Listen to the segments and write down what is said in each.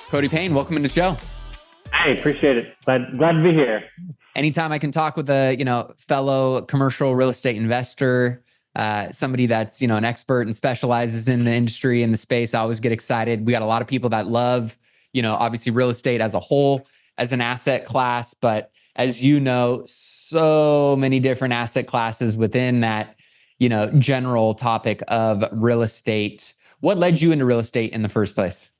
Cody Payne, welcome to the show. Hey, appreciate it. Glad to be here. Anytime I can talk with a fellow commercial real estate investor, somebody that's an expert and specializes in the industry and the space, I always get excited. We got a lot of people that love obviously real estate as a whole, as an asset class, but as you know, so many different asset classes within that general topic of real estate. What led you into real estate in the first place?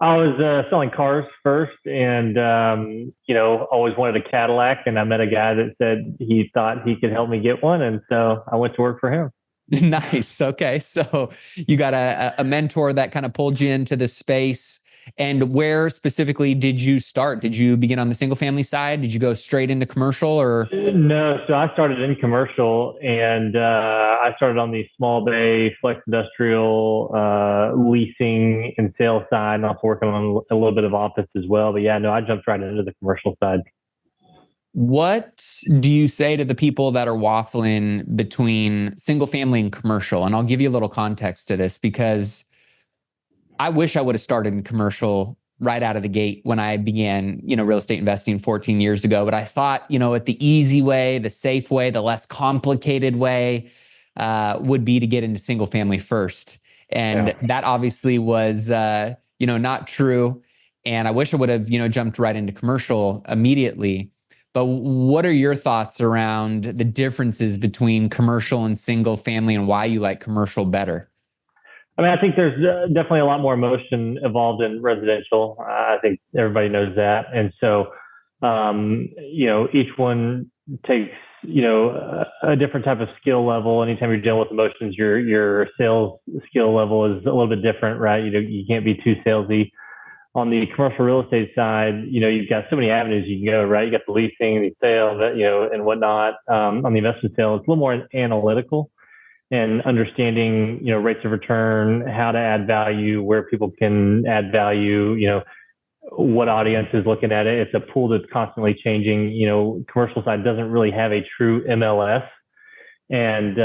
I was selling cars first, and always wanted a Cadillac. And I met a guy that said he thought he could help me get one, and so I went to work for him. Nice. Okay, so you got a mentor that kind of pulled you into this space. And where specifically did you start? Did you begin on the single family side? Did you go straight into commercial or? No, so I started in commercial, and I started on the small bay flex industrial leasing and sales side, and also working on a little bit of office as well. But yeah, no, I jumped right into the commercial side. What do you say to the people that are waffling between single family and commercial? And I'll give you a little context to this because I wish I would have started in commercial right out of the gate when I began, real estate investing 14 years ago. But I thought, at the easy way, the safe way, the less complicated way would be to get into single family first. And that obviously was, not true. And I wish I would have, jumped right into commercial immediately. But what are your thoughts around the differences between commercial and single family and why you like commercial better? I mean, I think there's definitely a lot more emotion involved in residential. I think everybody knows that. And so, each one takes, a different type of skill level. Anytime you're dealing with emotions, your sales skill level is a little bit different, right? You can't be too salesy. On the commercial real estate side, you've got so many avenues you can go, right? You got the leasing, the sale, and whatnot. On the investment sale, it's a little more analytical and understanding, rates of return, how to add value, where people can add value, what audience is looking at it. It's a pool that's constantly changing. Commercial side doesn't really have a true MLS. And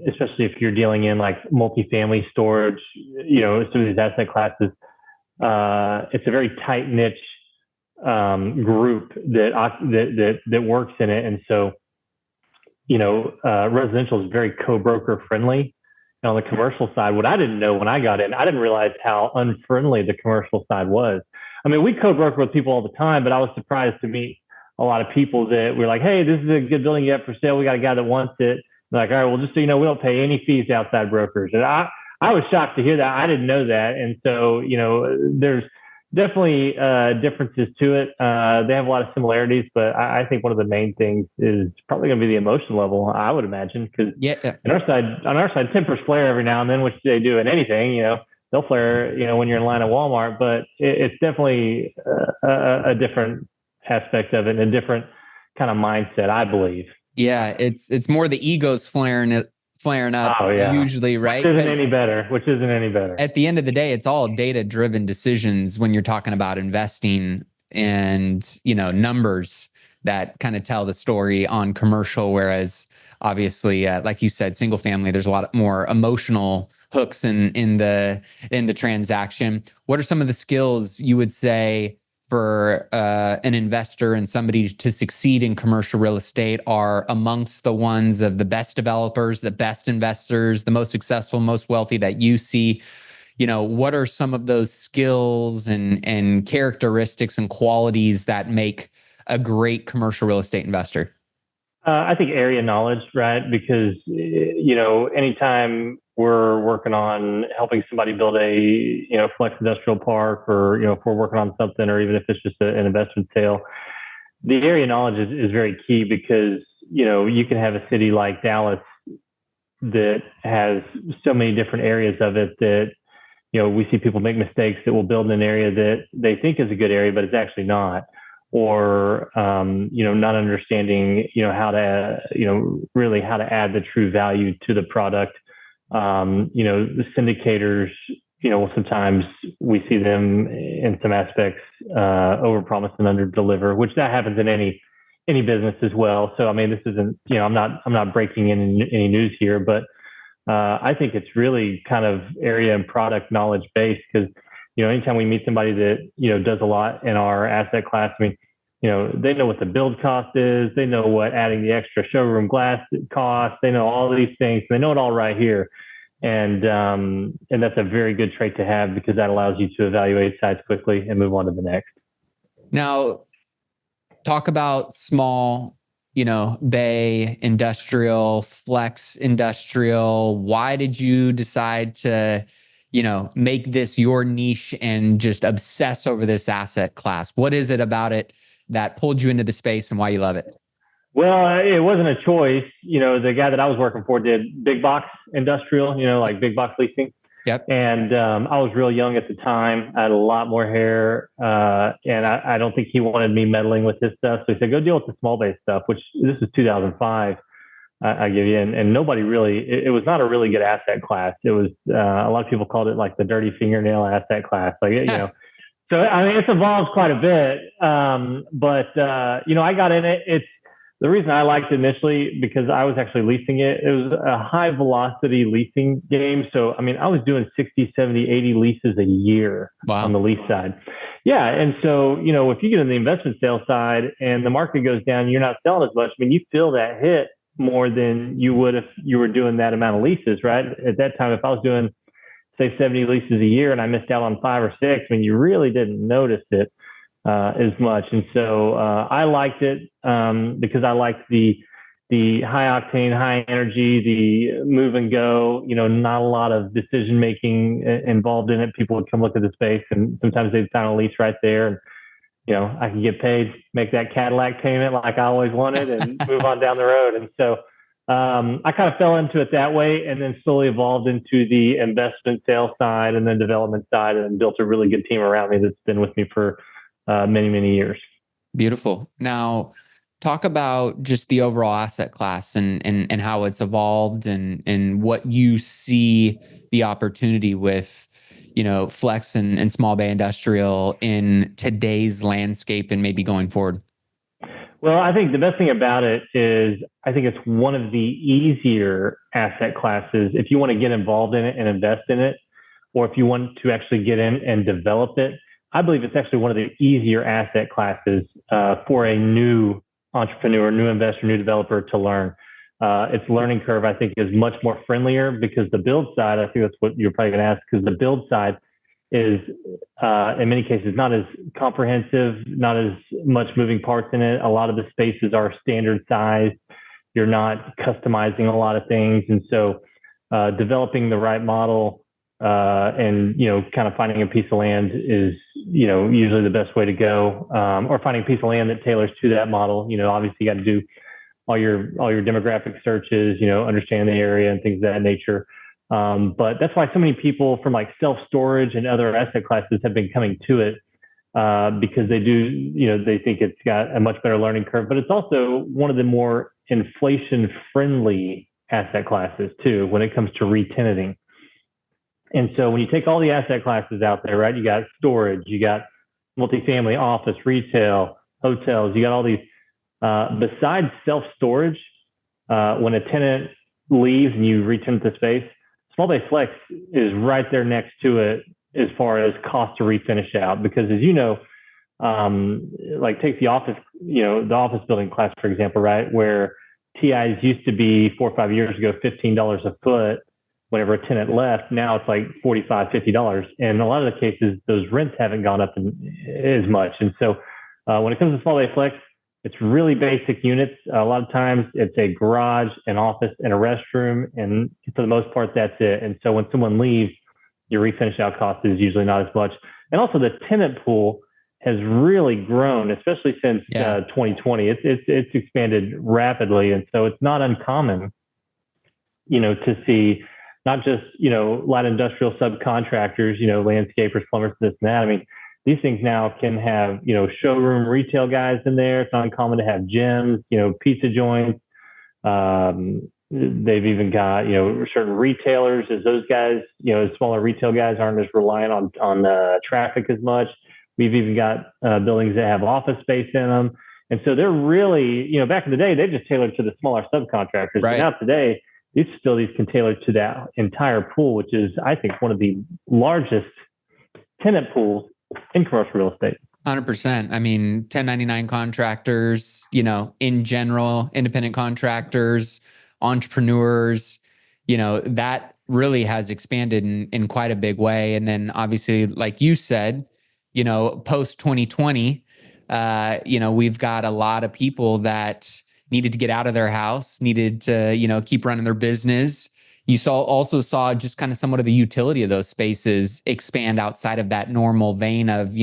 especially if you're dealing in like multifamily storage, some of these asset classes, it's a very tight niche group that works in it. And so, residential is very co-broker friendly. And on the commercial side, what I didn't know when I got in, I didn't realize how unfriendly the commercial side was. I mean, we co-broker with people all the time, but I was surprised to meet a lot of people that were like, hey, this is a good building you have for sale. We got a guy that wants it. They're like, all right, well, just so you know, we don't pay any fees to outside brokers. And I was shocked to hear that. I didn't know that. And so, there's definitely differences to it. They have a lot of similarities, but I think one of the main things is probably going to be the emotion level, I would imagine, because on our side, tempers flare every now and then, which they do in anything. They'll flare, when you're in line at Walmart, but it's definitely a different aspect of it and a different kind of mindset, I believe. Yeah, it's more the egos flaring up usually, right? Which isn't any better. At the end of the day, it's all data-driven decisions when you're talking about investing and, numbers that kind of tell the story on commercial. Whereas obviously, like you said, single family, there's a lot more emotional hooks in the transaction. What are some of the skills you would say for an investor and somebody to succeed in commercial real estate are amongst the ones of the best developers, the best investors, the most successful, most wealthy that you see? What are some of those skills and characteristics and qualities that make a great commercial real estate investor? I think area knowledge, right? Because, anytime we're working on helping somebody build a, flex industrial park, or, if we're working on something, or even if it's just an investment sale, the area knowledge is very key because, you can have a city like Dallas that has so many different areas of it that, we see people make mistakes that will build in an area that they think is a good area, but it's actually not. Or, not understanding, how to, really how to add the true value to the product. The syndicators, sometimes we see them in some aspects, overpromise and underdeliver, which that happens in any business as well. So, I mean, this isn't, I'm not breaking in any news here, but, I think it's really kind of area and product knowledge based because, anytime we meet somebody that, does a lot in our asset class, I mean, they know what the build cost is. They know what adding the extra showroom glass costs. They know all these things. They know it all right here. And that's a very good trait to have, because that allows you to evaluate sites quickly and move on to the next. Now, talk about small, bay industrial, flex industrial. Why did you decide to, make this your niche and just obsess over this asset class? What is it about it that pulled you into the space, and why you love it? Well, it wasn't a choice. The guy that I was working for did big box industrial, like big box leasing. Yep. And I was real young at the time. I had a lot more hair, and I don't think he wanted me meddling with this stuff. So he said, "Go deal with the small bay stuff," which this was 2005. I give you, and nobody really. It was not a really good asset class. It was a lot of people called it like the dirty fingernail asset class. Like So I mean, it's evolved quite a bit. But I got in it. It's the reason I liked it initially, because I was actually leasing it. It was a high velocity leasing game. So, I mean, I was doing 60, 70, 80 leases a year. Wow. On the lease side. Yeah. And so, if you get in the investment sales side and the market goes down, you're not selling as much. I mean, you feel that hit more than you would if you were doing that amount of leases, right? At that time, if I was doing, say, 70 leases a year and I missed out on 5 or 6, I mean, you really didn't notice it as much. And so I liked it because I liked the high octane, high energy, the move and go, not a lot of decision making involved in it. People would come look at the space, and sometimes they'd sign a lease right there. And, I could get paid, make that Cadillac payment like I always wanted, and move on down the road. And so I kind of fell into it that way, and then slowly evolved into the investment sales side and then development side, and built a really good team around me that's been with me for many, many years. Beautiful. Now, talk about just the overall asset class and how it's evolved, and what you see the opportunity with, flex and small bay industrial in today's landscape and maybe going forward. Well, I think the best thing about it is I think it's one of the easier asset classes if you want to get involved in it and invest in it, or if you want to actually get in and develop it. I believe it's actually one of the easier asset classes for a new entrepreneur, new investor, new developer to learn. Its learning curve, I think, is much more friendlier, because the build side, I think that's what you're probably going to ask, because the build side is, in many cases, not as comprehensive, not as much moving parts in it. A lot of the spaces are standard size. You're not customizing a lot of things. And so developing the right model and, kind of finding a piece of land is, usually the best way to go, or finding a piece of land that tailors to that model. Obviously you got to do all your demographic searches, understand the area and things of that nature. But that's why so many people from like self-storage and other asset classes have been coming to it, because they do, they think it's got a much better learning curve, but it's also one of the more inflation-friendly asset classes too, when it comes to re-tenanting. And so when you take all the asset classes out there, right, you got storage, you got multifamily, office, retail, hotels, you got all these, besides self-storage, when a tenant leaves and you re-tenant the space, small bay flex is right there next to it as far as cost to refinish out. Because as you know, like take the office, the office building class, for example, right, where TIs used to be 4 or 5 years ago, $15 a foot. Whenever a tenant left, now it's like $45, $50. And in a lot of the cases, those rents haven't gone up as much. And so when it comes to small bay flex, it's really basic units. A lot of times it's a garage, an office, and a restroom. And for the most part, that's it. And so when someone leaves, your refinish out cost is usually not as much. And also the tenant pool has really grown, especially since 2020. It's expanded rapidly. And so it's not uncommon, to see not just, light industrial subcontractors, landscapers, plumbers, this and that. I mean, these things now can have, showroom retail guys in there. It's not uncommon to have gyms, pizza joints. They've even got, certain retailers, as those guys, smaller retail guys aren't as reliant on traffic as much. We've even got buildings that have office space in them. And so they're really, back in the day, they just tailored to the smaller subcontractors. Right. But now today, these facilities can tailor to that entire pool, which is, I think, one of the largest tenant pools in commercial real estate. 100%. I mean, 1099 contractors, in general, independent contractors, entrepreneurs, that really has expanded in quite a big way. And then obviously, like you said, post 2020, we've got a lot of people that needed to get out of their house, needed to, keep running their business. You also saw just kind of somewhat of the utility of those spaces expand outside of that normal vein of,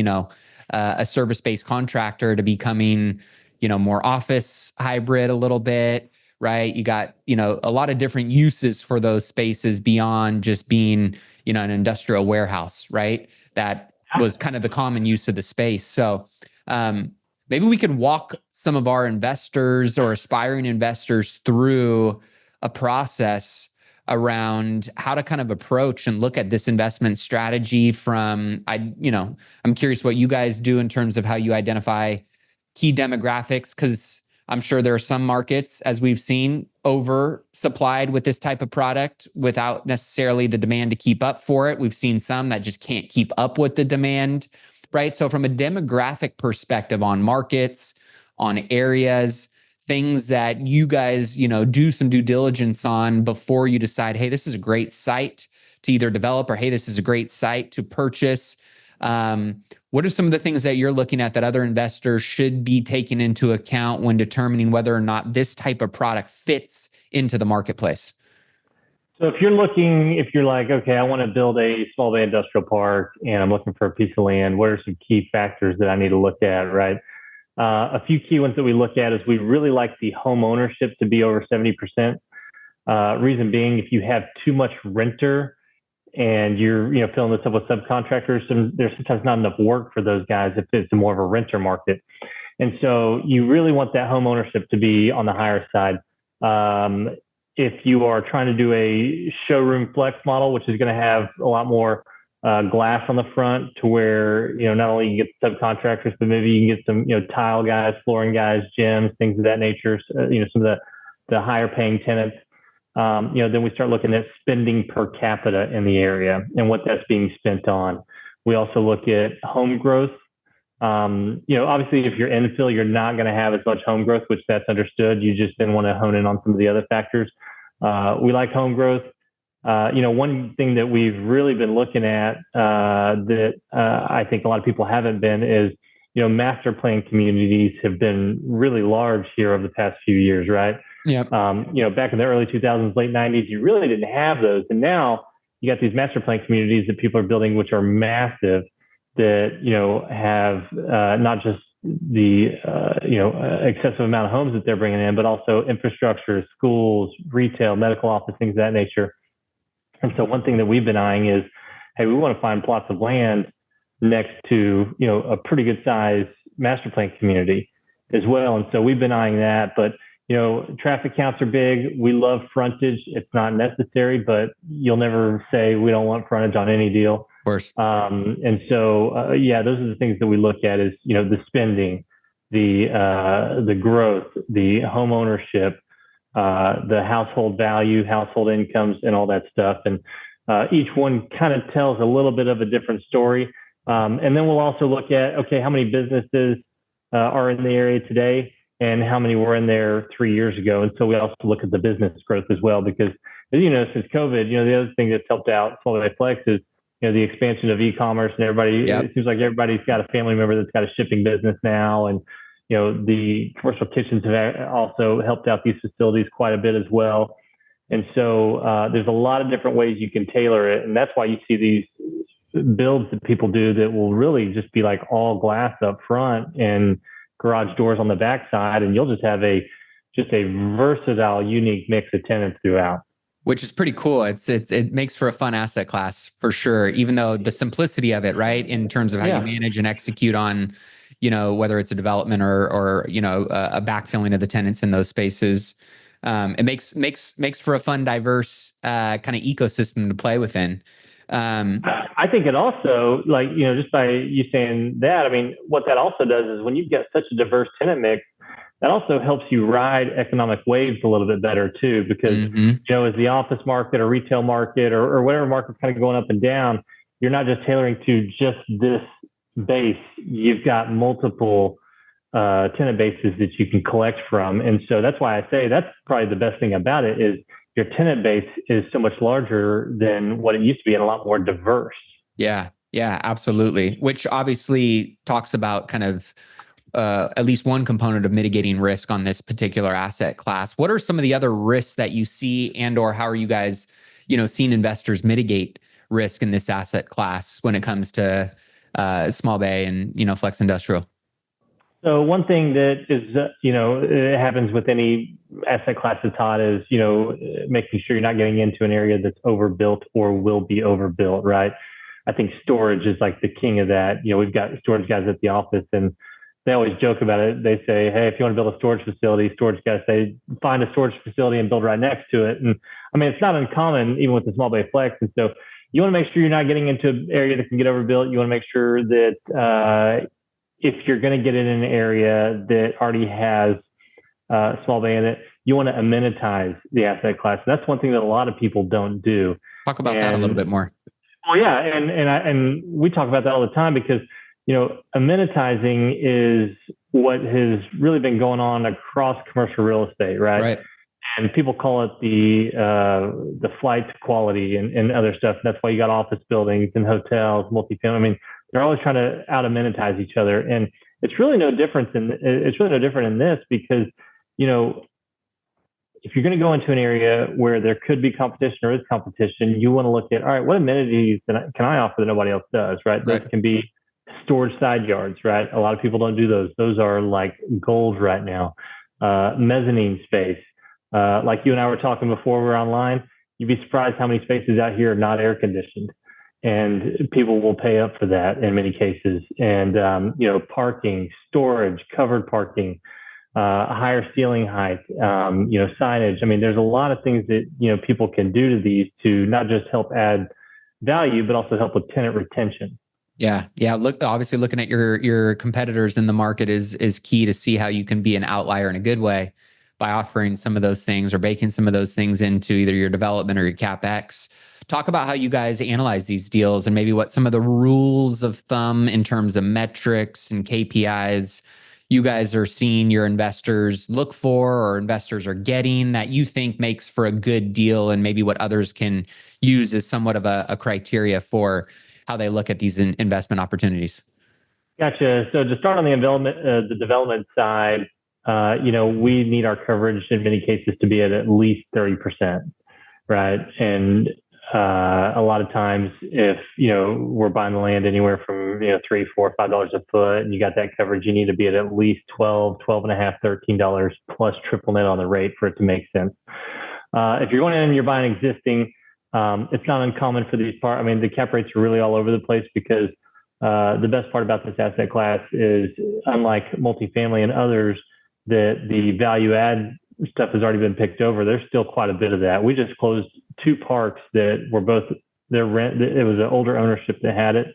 a service-based contractor to becoming, more office hybrid a little bit, right? You got, a lot of different uses for those spaces beyond just being, an industrial warehouse, right? That was kind of the common use of the space. So maybe we could walk some of our investors or aspiring investors through a process around how to kind of approach and look at this investment strategy from, I'm curious what you guys do in terms of how you identify key demographics, because I'm sure there are some markets, as we've seen, oversupplied with this type of product without necessarily the demand to keep up for it. We've seen some that just can't keep up with the demand, right? So from a demographic perspective on markets, on areas, things that you guys, do some due diligence on before you decide, hey, this is a great site to either develop, or hey, this is a great site to purchase. What are some of the things that you're looking at that other investors should be taking into account when determining whether or not this type of product fits into the marketplace? So if you're like, okay, I want to build a small bay industrial park and I'm looking for a piece of land, what are some key factors that I need to look at, right? A few key ones that we look at is we really like the home ownership to be over 70%. Reason being, if you have too much renter and you're filling this up with subcontractors, there's sometimes not enough work for those guys if it's more of a renter market. And so you really want that home ownership to be on the higher side. If you are trying to do a showroom flex model, which is going to have a lot more glass on the front, to where not only you get subcontractors, but maybe you can get some tile guys, flooring guys, gyms, things of that nature. Some of the higher paying tenants. Then we start looking at spending per capita in the area and what that's being spent on. We also look at home growth. Obviously, if you're infill, you're not going to have as much home growth, which that's understood. You just then want to hone in on some of the other factors. We like home growth. One thing that we've really been looking at that I think a lot of people haven't been is, master plan communities have been really large here over the past few years, right? Yep. Back in the early 2000s, late 90s, you really didn't have those. And now you got these master plan communities that people are building, which are massive, that, have not just the, excessive amount of homes that they're bringing in, but also infrastructure, schools, retail, medical office, things of that nature. And so one thing that we've been eyeing is, hey, we want to find plots of land next to, a pretty good size master plan community as well. And so we've been eyeing that, but, traffic counts are big. We love frontage. It's not necessary, but you'll never say we don't want frontage on any deal. Of course. And so, those are the things that we look at is, the spending, the growth, the home ownership, the household value, household incomes, and all that stuff. And each one kind of tells a little bit of a different story. And then we'll also look at, okay, how many businesses are in the area today and how many were in there 3 years ago. And so we also look at the business growth as well, because, since COVID, the other thing that's helped out Small Bay Flex is, the expansion of e-commerce, and everybody, Yep. It seems like everybody's got a family member that's got a shipping business now. And, the commercial kitchens have also helped out these facilities quite a bit as well. And so there's a lot of different ways you can tailor it. And that's why you see these builds that people do that will really just be like all glass up front and garage doors on the backside. And you'll just have a versatile, unique mix of tenants throughout. Which is pretty cool. It makes for a fun asset class for sure, even though the simplicity of it, right, in terms of how you manage and execute on, whether it's a development or a backfilling of the tenants in those spaces, it makes for a fun, diverse kind of ecosystem to play within. I think it also, just by you saying that, I mean, what that also does is when you've got such a diverse tenant mix, that also helps you ride economic waves a little bit better too, because, as the office market or retail market or whatever market's kind of going up and down, you're not just tailoring to just this base. You've got multiple tenant bases that you can collect from. And so that's why I say that's probably the best thing about it is your tenant base is so much larger than what it used to be and a lot more diverse. Yeah, yeah, absolutely. Which obviously talks about kind of at least one component of mitigating risk on this particular asset class. What are some of the other risks that you see, and or how are you guys, seeing investors mitigate risk in this asset class when it comes to small bay and flex industrial? So one thing that is, it happens with any asset class that's hot is, making sure you're not getting into an area that's overbuilt or will be overbuilt, right? I think storage is like the king of that. We've got storage guys at the office and they always joke about it. They say, hey, if you want to build a storage facility, storage guys say, find a storage facility and build right next to it. And I mean, it's not uncommon even with the small bay flex. And so you want to make sure you're not getting into an area that can get overbuilt. You want to make sure that if you're going to get in an area that already has small bay in it, you want to amenitize the asset class. And that's one thing that a lot of people don't do. Talk about that a little bit more. Well, yeah, and we talk about that all the time because amenitizing is what has really been going on across commercial real estate, right? Right. And people call it the flight to quality and other stuff. And that's why you got office buildings and hotels, multifamily. I mean, they're always trying to out amenitize each other, and it's really no different in this because if you're going to go into an area where there could be competition or is competition, you want to look at, all right, what amenities can I offer that nobody else does, right? Those can be storage side yards, right? A lot of people don't do those. Those are like gold right now. Mezzanine space. Like you and I were talking before we were online, you'd be surprised how many spaces out here are not air conditioned. And people will pay up for that in many cases. And, parking, storage, covered parking, higher ceiling height, signage. I mean, there's a lot of things that, people can do to these to not just help add value, but also help with tenant retention. Yeah. Yeah. Obviously looking at your competitors in the market is key to see how you can be an outlier in a good way by offering some of those things or baking some of those things into either your development or your CapEx. Talk about how you guys analyze these deals and maybe what some of the rules of thumb in terms of metrics and KPIs you guys are seeing your investors look for or investors are getting that you think makes for a good deal, and maybe what others can use as somewhat of a criteria for how they look at these investment opportunities. Gotcha. So to start on the development side, we need our coverage in many cases to be at least 30%, right? And a lot of times if, we're buying the land anywhere from, $3, $4, $5 a foot, and you got that coverage, you need to be at least $12, $12.5, $13 plus triple net on the rate for it to make sense. If you're going in and you're buying existing, it's not uncommon for these I mean, the cap rates are really all over the place because the best part about this asset class is, unlike multifamily and others, that the value add stuff has already been picked over. There's still quite a bit of that. We just closed 2 parks that were both their rent. It was an older ownership that had it,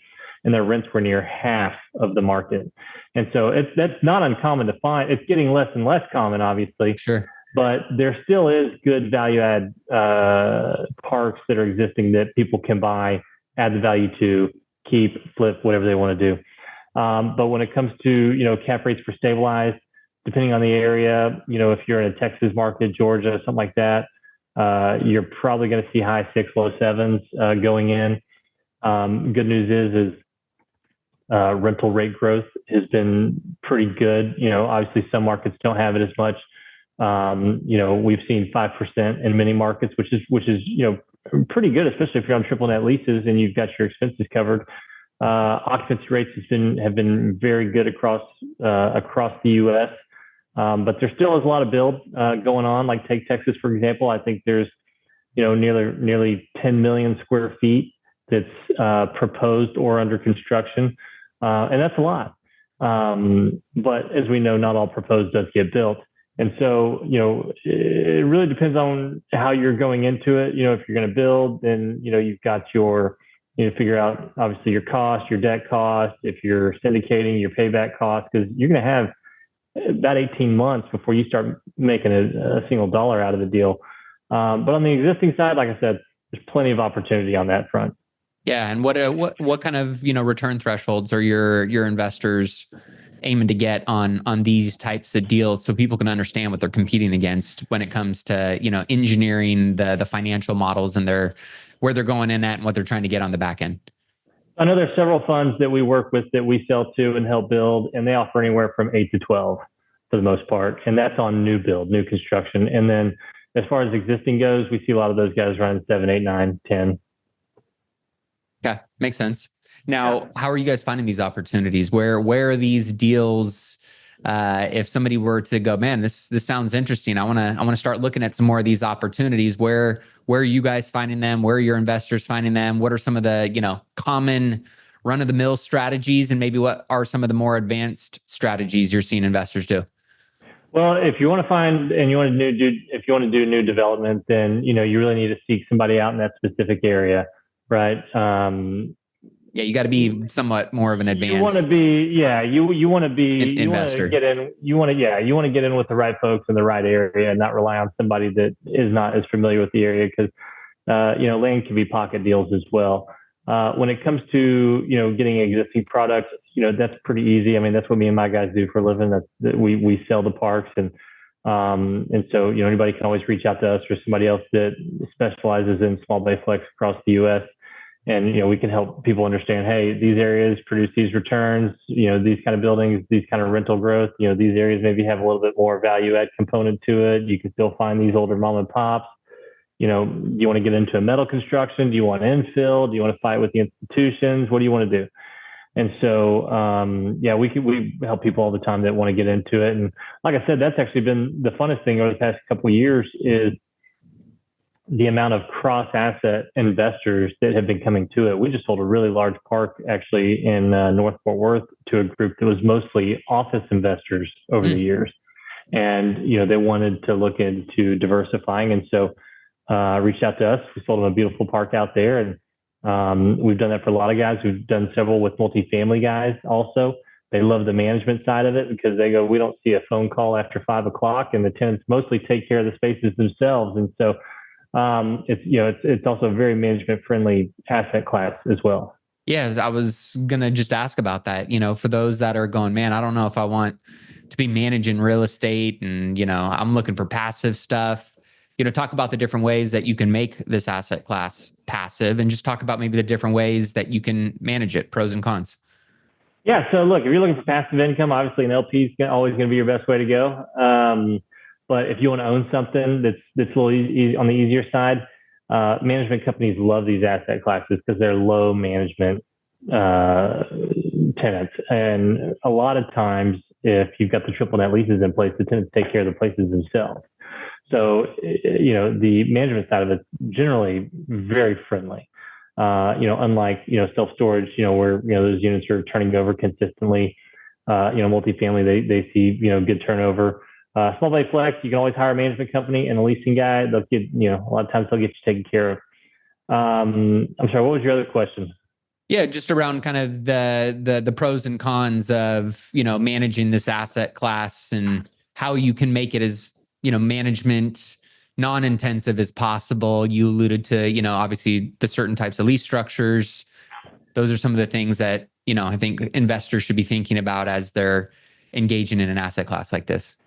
and their rents were near half of the market. And so that's not uncommon to find. It's getting less and less common, obviously. Sure. But there still is good value add parks that are existing that people can buy, add the value to, keep, flip, whatever they want to do. But when it comes to, cap rates for stabilized, depending on the area, if you're in a Texas market, Georgia, something like that, you're probably going to see high 6, low 7s going in. Good news is rental rate growth has been pretty good. Obviously some markets don't have it as much. We've seen 5% in many markets, which is pretty good, especially if you're on triple net leases and you've got your expenses covered. Occupancy rates have been very good across the U.S. But there still is a lot of build going on. Like take Texas, for example. I think there's, nearly 10 million square feet that's proposed or under construction. And that's a lot. But as we know, not all proposed does get built. And so, it really depends on how you're going into it. If you're going to build, then, you've got figure out obviously your cost, your debt cost. If you're syndicating, your payback cost, because you're going to have about 18 months before you start making a single dollar out of the deal. But on the existing side, like I said, there's plenty of opportunity on that front. Yeah. And what kind of, return thresholds are your investors aiming to get on these types of deals so people can understand what they're competing against when it comes to, engineering the financial models and where they're going in at and what they're trying to get on the back end? I know there's several funds that we work with that we sell to and help build, and they offer anywhere from 8 to 12 for the most part. And that's on new build, new construction. And then as far as existing goes, we see a lot of those guys running 7, 8, 9, 10. Okay, makes sense. Now, how are you guys finding these opportunities? Where are these deals? If somebody were to go, man, this sounds interesting. I wanna start looking at some more of these opportunities. Where are you guys finding them? Where are your investors finding them? What are some of the common run of the mill strategies, and maybe what are some of the more advanced strategies you're seeing investors do? Well, if you want to find and you want to do if you want to do new development, then you really need to seek somebody out in that specific area, right? Yeah, you got to be somewhat more of an You want to advanced be, yeah, you want to be, you want to investor. get in, you want to get in with the right folks in the right area and not rely on somebody that is not as familiar with the area because, land can be pocket deals as well. When it comes to, getting existing products, that's pretty easy. I mean, that's what me and my guys do for a living. That we sell the parks and so, anybody can always reach out to us or somebody else that specializes in small bay flex across the U.S. And, we can help people understand, hey, these areas produce these returns, these kind of buildings, these kind of rental growth, these areas maybe have a little bit more value add component to it. You can still find these older mom and pops. Do you want to get into a metal construction? Do you want infill? Do you want to fight with the institutions? What do you want to do? And so, we help people all the time that want to get into it. And like I said, that's actually been the funnest thing over the past couple of years is the amount of cross asset investors that have been coming to it. We just sold a really large park actually in North Fort Worth to a group that was mostly office investors over the years. And, they wanted to look into diversifying. And so reached out to us. We sold them a beautiful park out there. And we've done that for a lot of guys. We've done several with multifamily guys also. They love the management side of it because they go, we don't see a phone call after 5 o'clock, and the tenants mostly take care of the spaces themselves. And so it's also a very management friendly asset class as well. Yeah, I was gonna just ask about that. For those that are going, man, I don't know if I want to be managing real estate, and I'm looking for passive stuff. Talk about the different ways that you can make this asset class passive, and just talk about maybe the different ways that you can manage it, pros and cons. Yeah. So look, if you're looking for passive income, obviously an LP is always going to be your best way to go. But if you want to own something that's a little easy, on the easier side, management companies love these asset classes because they're low management tenants. And a lot of times, if you've got the triple net leases in place, the tenants take care of the places themselves. So, the management side of it's generally very friendly. Unlike, self-storage, where, those units are turning over consistently, multifamily, they see, good turnover. Small bay flex, you can always hire a management company and a leasing guy. They'll get, a lot of times they'll get you taken care of. I'm sorry, what was your other question? Yeah, just around kind of the pros and cons of, managing this asset class and how you can make it as, management non-intensive as possible. You alluded to, obviously the certain types of lease structures. Those are some of the things that, I think investors should be thinking about as they're engaging in an asset class like this.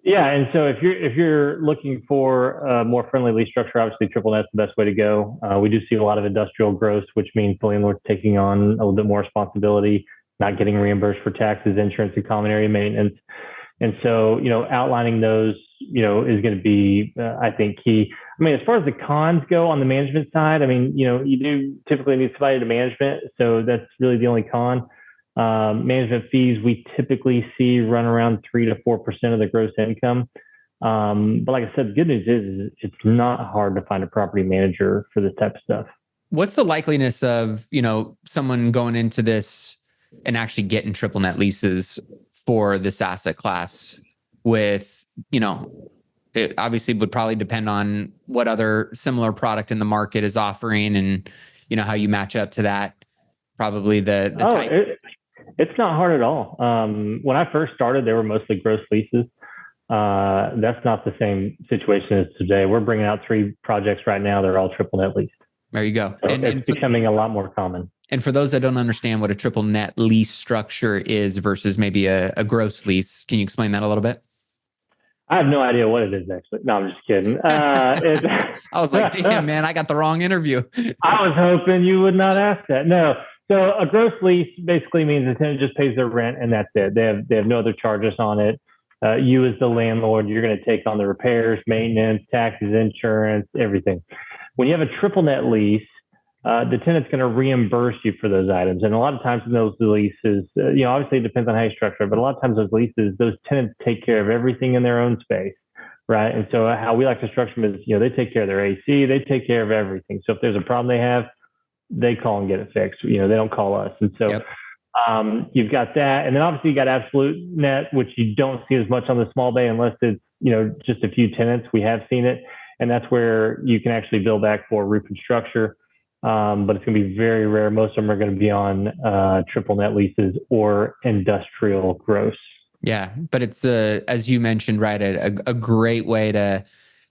Yeah, and so if you're looking for a more friendly lease structure, obviously triple net's the best way to go. We do see a lot of industrial growth, which means the landlord's taking on a little bit more responsibility, not getting reimbursed for taxes, insurance, and common area maintenance. And so, outlining those, is going to be, I think, key. I mean, as far as the cons go on the management side, I mean, you do typically need somebody to management, so that's really the only con. Management fees we typically see run around 3 to 4% of the gross income. But like I said, the good news is it's not hard to find a property manager for this type of stuff. What's the likeliness of, someone going into this and actually getting triple net leases for this asset class with, it obviously would probably depend on what other similar product in the market is offering and, how you match up to that. Probably the type. It's not hard at all. When I first started, they were mostly gross leases. That's not the same situation as today. We're bringing out 3 projects right now. They're all triple net leased. There you go. So it's becoming a lot more common. And for those that don't understand what a triple net lease structure is versus maybe a gross lease, can you explain that a little bit? I have no idea what it is, actually. No, I'm just kidding. I was like, damn, man, I got the wrong interview. I was hoping you would not ask that. No. So a gross lease basically means the tenant just pays their rent and that's it. They have no other charges on it. You as the landlord, you're going to take on the repairs, maintenance, taxes, insurance, everything. When you have a triple net lease, the tenant's going to reimburse you for those items. And a lot of times in those leases, obviously it depends on how you structure it, but a lot of times those leases, those tenants take care of everything in their own space, right? And so how we like to structure them is, they take care of their AC, they take care of everything. So if there's a problem they have, they call and get it fixed. They don't call us. And so Yep. You've got that. And then obviously you got absolute net, which you don't see as much on the small bay unless it's, just a few tenants. We have seen it. And that's where you can actually bill back for roof and structure. But it's going to be very rare. Most of them are going to be on triple net leases or industrial gross. Yeah, but it's as you mentioned, right, a great way to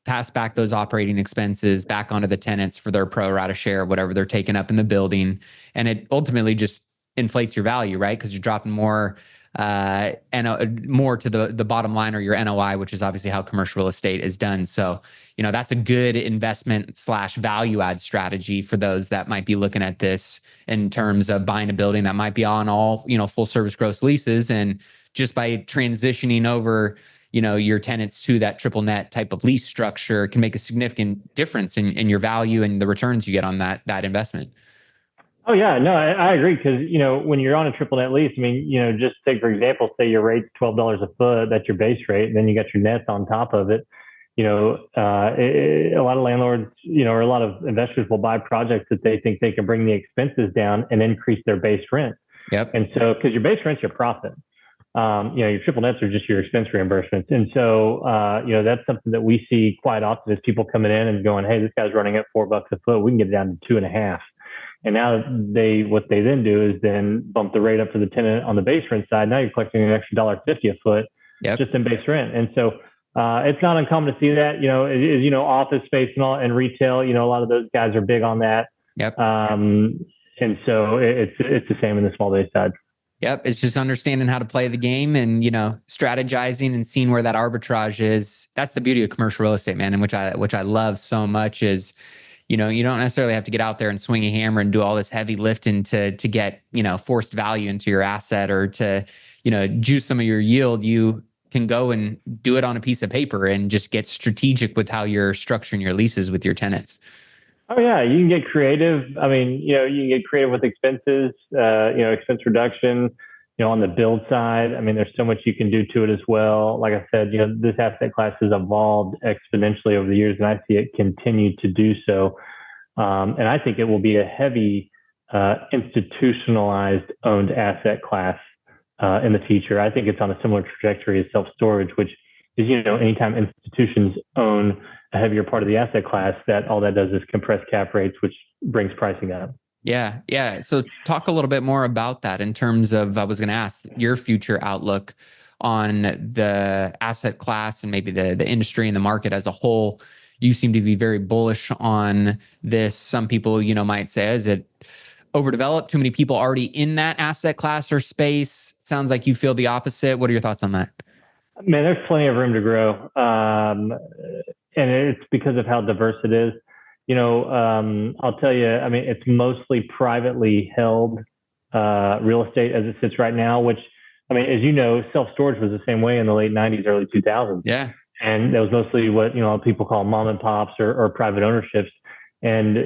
pass back those operating expenses back onto the tenants for their pro rata share, whatever they're taking up in the building, and it ultimately just inflates your value, right? Because you're dropping more more to the bottom line or your NOI, which is obviously how commercial real estate is done. So, that's a good investment / value add strategy for those that might be looking at this in terms of buying a building that might be on all, full service gross leases. And just by transitioning over, your tenants to that triple net type of lease structure can make a significant difference in your value and the returns you get on that investment. Oh yeah, no, I agree because when you're on a triple net lease, just take for example, say your rate's $12 a foot, that's your base rate, and then you got your nets on top of it. A lot of landlords, or a lot of investors will buy projects that they think they can bring the expenses down and increase their base rent. Yep. And so, because your base rent's your profit, your triple nets are just your expense reimbursements. And so, that's something that we see quite often is people coming in and going, "Hey, this guy's running at $4 a foot. We can get it down to 2.5." And now what they then do is then bump the rate up for the tenant on the base rent side. Now you're collecting an extra $1.50 a foot just in base rent. And so it's not uncommon to see that, office space and retail, a lot of those guys are big on that. Yep. And so it's the same in the small bay side. Yep. It's just understanding how to play the game and, strategizing and seeing where that arbitrage is. That's the beauty of commercial real estate, man. And which I love so much is, you don't necessarily have to get out there and swing a hammer and do all this heavy lifting to get, forced value into your asset or to, juice some of your yield. You can go and do it on a piece of paper and just get strategic with how you're structuring your leases with your tenants. Oh yeah, you can get creative. You can get creative with expenses, expense reduction, on the build side. There's so much you can do to it as well. Like I said, this asset class has evolved exponentially over the years, and I see it continue to do so. And I think it will be a heavy institutionalized owned asset class in the future. I think it's on a similar trajectory as self-storage, which is, anytime institutions own a heavier part of the asset class, that all that does is compress cap rates, which brings pricing up. Yeah. Yeah. So talk a little bit more about that in terms of, I was going to ask your future outlook on the asset class and maybe the industry and the market as a whole. You seem to be very bullish on this. Some people, might say, is it overdeveloped? Too many people already in that asset class or space? Sounds like you feel the opposite. What are your thoughts on that? Man, there's plenty of room to grow. And it's because of how diverse it is. I'll tell you, it's mostly privately held real estate as it sits right now, which, as you know, self-storage was the same way in the late 90s, early 2000s. Yeah. And that was mostly what, people call mom and pops or private ownerships. And,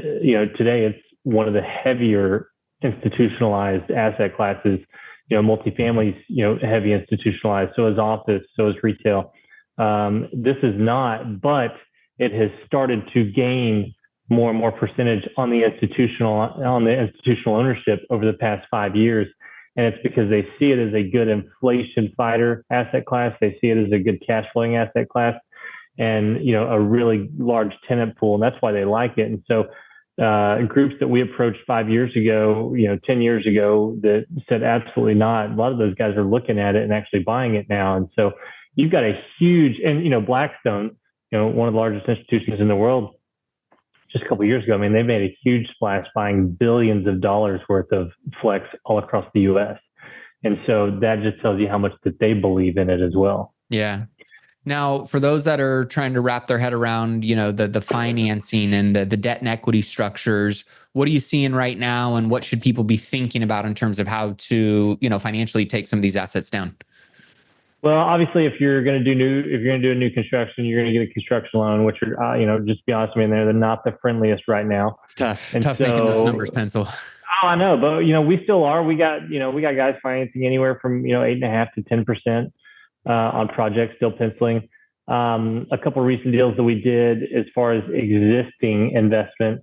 today it's one of the heavier institutionalized asset classes. Multifamily is, heavy institutionalized. So is office, so is retail. This is not, but it has started to gain more and more percentage on the institutional ownership over the past 5 years. And it's because they see it as a good inflation fighter asset class. They see it as a good cash flowing asset class and, a really large tenant pool. And that's why they like it. And so groups that we approached 5 years ago, 10 years ago that said absolutely not, a lot of those guys are looking at it and actually buying it now. And so you've got a huge, and, Blackstone, one of the largest institutions in the world, just a couple of years ago, I mean, they made a huge splash buying billions of dollars worth of Flex all across the U.S. And so that just tells you how much that they believe in it as well. Yeah. Now, for those that are trying to wrap their head around, the financing and the debt and equity structures, what are you seeing right now, and what should people be thinking about in terms of how to, financially take some of these assets down? Well, obviously, if you're going to do a new construction, you're going to get a construction loan, which are, just be honest with me, they're not the friendliest right now. It's tough making those numbers pencil. Oh, I know, but we still are. We got guys financing anywhere from 8.5 to 10% on projects, still penciling. A couple of recent deals that we did as far as existing investment,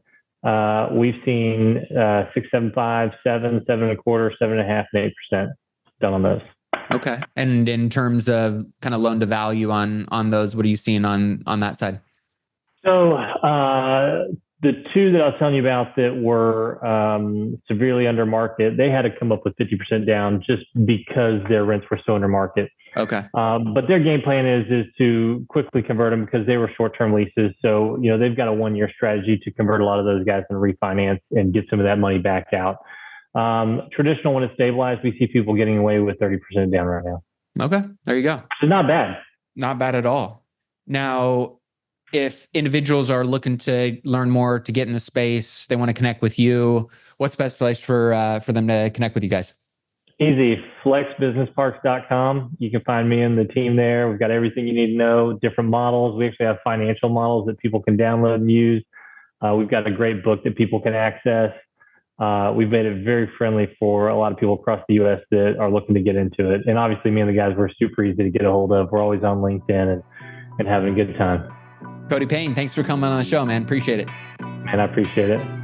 we've seen 6.75, 7.25, 7.5, and 8% done on those. Okay. And in terms of kind of loan to value on those, what are you seeing on that side? So the two that I was telling you about that were severely under market, they had to come up with 50% down just because their rents were so under market. Okay. But their game plan is to quickly convert them because they were short-term leases. So, they've got a 1-year strategy to convert a lot of those guys and refinance and get some of that money back out. Traditional, when it's stabilized, we see people getting away with 30% down right now. Okay. There you go. It's not bad. Not bad at all. Now, if individuals are looking to learn more, to get in the space, they want to connect with you, what's the best place for them to connect with you guys? Easy. flexbusinessparks.com. You can find me and the team there. We've got everything you need to know, different models. We actually have financial models that people can download and use. We've got a great book that people can access. We've made it very friendly for a lot of people across the U.S. that are looking to get into it. And obviously, me and the guys, we're super easy to get a hold of. We're always on LinkedIn and having a good time. Cody Payne, thanks for coming on the show, man. Appreciate it. Man, I appreciate it.